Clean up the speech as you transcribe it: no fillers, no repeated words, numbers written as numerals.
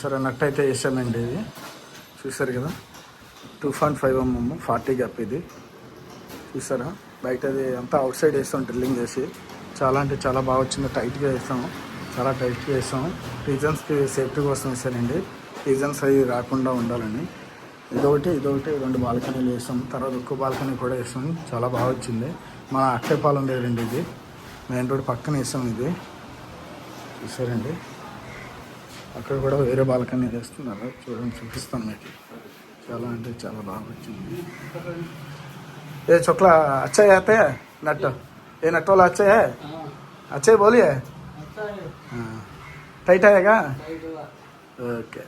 చూసారా నట్ అయితే వేసామండి. ఇది చూసారు కదా 2.5 mm 40 గప్ ఇది. చూసారా బయట అది అంతా అవుట్ సైడ్ వేస్తాం డ్రిల్లింగ్ చేసి. చాలా అంటే చాలా బాగా వచ్చింది. టైట్గా వేస్తాము, చాలా టైట్గా వేస్తాము. రీజన్స్కి సేఫ్టీ కోసం వేసానండి. రీజన్స్ అవి రాకుండా ఉండాలని. ఇదొకటి 2 బాల్కనీలు వేస్తాం. తర్వాత ఒక్క బాల్కనీ కూడా వేస్తాం. చాలా బాగా వచ్చింది. మన అక్కపాలెం దగ్గరండి ఇది. మెయిన్ రోడ్ పక్కన వేస్తాం ఇది. చూసారండి అక్కడ కూడా వేరే బాల్కనీ వేస్తున్నారు. చూడండి చూపిస్తాను మీకు. చాలా అంటే చాలా బాగా వచ్చింది. ये चोकला अच्छा है आते हैं नट, ये नट वाला अच्छा है, अच्छे बोलिए। हाँ टाइट आएगा, ओके।